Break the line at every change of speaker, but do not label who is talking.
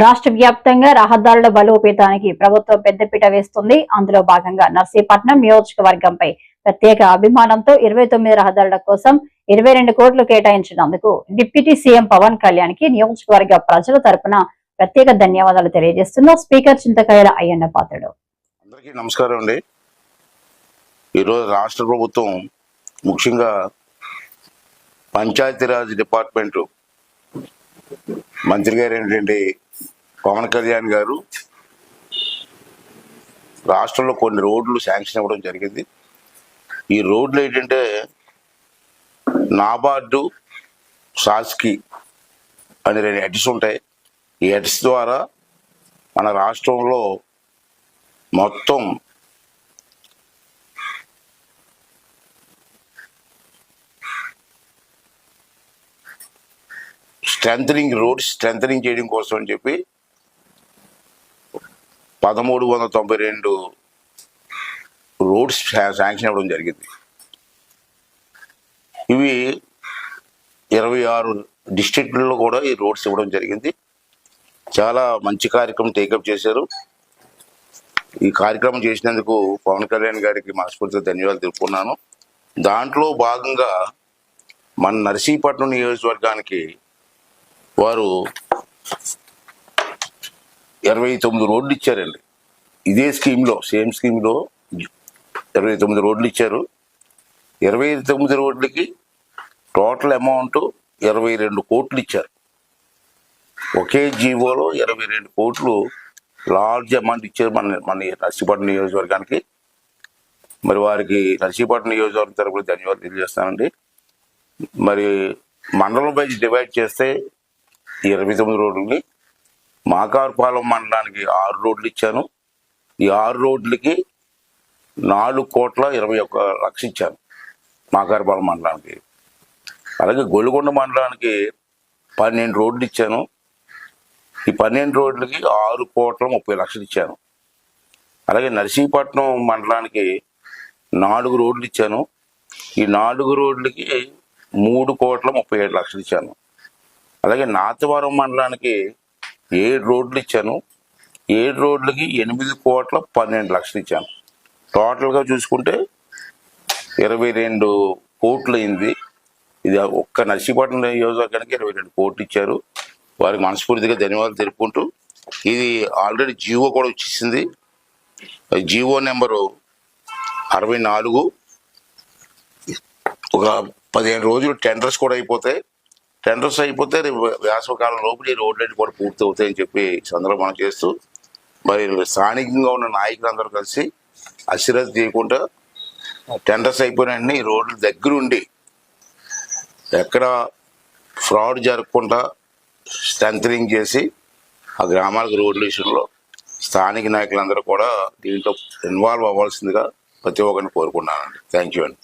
రాష్ట్ర వ్యాప్తంగా రహదారుల బలోపేతానికి ప్రభుత్వం పెద్దపీట వేస్తుంది. అందులో భాగంగా నర్సీపట్నం నియోజకవర్గంపై ప్రత్యేక అభిమానంతో 29 రహదారుల కోసం 22 కోట్లు కేటాయించినందుకు డిప్యూటీ సీఎం పవన్ కళ్యాణ్ కి నియోజకవర్గ ప్రజల తరపున ప్రత్యేక ధన్యవాదాలు తెలియజేస్తున్న స్పీకర్ చింతకాయల అయ్యన్న పాత్రుడు.
అందరికీ నమస్కారం అండి. ఈరోజు రాష్ట్ర ప్రభుత్వం ముఖ్యంగా పంచాయతీరాజ్ డిపార్ట్మెంటు మంత్రి గారు ఏంటంటే పవన్ కళ్యాణ్ గారు రాష్ట్రంలో కొన్ని రోడ్లు శాంక్షన్ ఇవ్వడం జరిగింది. ఈ రోడ్లు ఏంటంటే నాబార్డు, శాస్కి అనే 2 హెడ్స్ ఉంటాయి. ఈ హెడ్స్ ద్వారా మన రాష్ట్రంలో మొత్తం స్ట్రెంథనింగ్ చేయడం కోసం అని చెప్పి 1392 రోడ్స్ శాంక్షన్ అవ్వడం జరిగింది. ఇవి 26 డిస్ట్రిక్ట్లలో కూడా ఈ రోడ్స్ ఇవ్వడం జరిగింది. చాలా మంచి కార్యక్రమం టేకప్ చేశారు. ఈ కార్యక్రమం చేసినందుకు పవన్ కళ్యాణ్ గారికి మనస్ఫూర్తిగా ధన్యవాదాలు తెలుపుకున్నాను. దాంట్లో భాగంగా మన నర్సీపట్నం నియోజకవర్గానికి వారు 29 రోడ్లు ఇచ్చారండి. ఇదే స్కీమ్లో, సేమ్ స్కీమ్లో 29 రోడ్లు ఇచ్చారు. 29 రోడ్లకి టోటల్ అమౌంట్ 22 కోట్లు ఇచ్చారు. ఒకే జీవోలో 22 కోట్లు లార్జ్ అమౌంట్ ఇచ్చారు మన నర్సీపట్నం నియోజకవర్గానికి. మరి వారికి నర్సీపట్నం నియోజకవర్గం తరపున ధన్యవాదాలు తెలియజేస్తానండి. మరి మండలం వైజ్ డివైడ్ చేస్తే 29 రోడ్లని మాకారుపాలెం మండలానికి 6 రోడ్లు ఇచ్చాను. ఈ 6 రోడ్లకి 4,21,00,000 ఇచ్చాను మాకారుపాలెం మండలానికి. అలాగే గొల్లుగొండ మండలానికి 12 రోడ్లు ఇచ్చాను. ఈ 12 రోడ్లకి 6,30,00,000 ఇచ్చాను. అలాగే నర్సీపట్నం మండలానికి 4 రోడ్లు ఇచ్చాను. ఈ 4 రోడ్లకి 3,37,00,000 ఇచ్చాను. అలాగే నాతవరం మండలానికి 7 రోడ్లు ఇచ్చాను. 7 రోడ్లకి 8,12,00,000 ఇచ్చాను. టోటల్గా చూసుకుంటే 22 కోట్లు అయింది. ఇది ఒక్క నర్సీపట్నం నియోజకవర్గానికి 22 కోట్లు ఇచ్చారు. వారికి మనస్ఫూర్తిగా ధన్యవాదాలు తెలుపుకుంటూ, ఇది ఆల్రెడీ జీవో కూడా వచ్చేసింది. GO number 64. ఒక 15 రోజులు టెండర్స్ కూడా అయిపోతాయి. టెండర్స్ అయిపోతే వేసవకాలం లోపల ఈ రోడ్లన్నీ కూడా పూర్తి అవుతాయని చెప్పి సందర్భం మనం చేస్తూ, మరి స్థానికంగా ఉన్న నాయకులందరూ కలిసి అశ్రద్ధ చేయకుండా టెండర్స్ అయిపోయిన వెంటనే ఈ రోడ్ల దగ్గరుండి ఎక్కడ ఫ్రాడ్ జరగకుండా స్ట్రెంథనింగ్ చేసి ఆ గ్రామాలకు రోడ్ల విషయంలో స్థానిక నాయకులందరూ కూడా దీంట్లో ఇన్వాల్వ్ అవ్వాల్సిందిగా ప్రతి ఒక్కరిని కోరుకున్నానండి. థ్యాంక్ యూ అండి.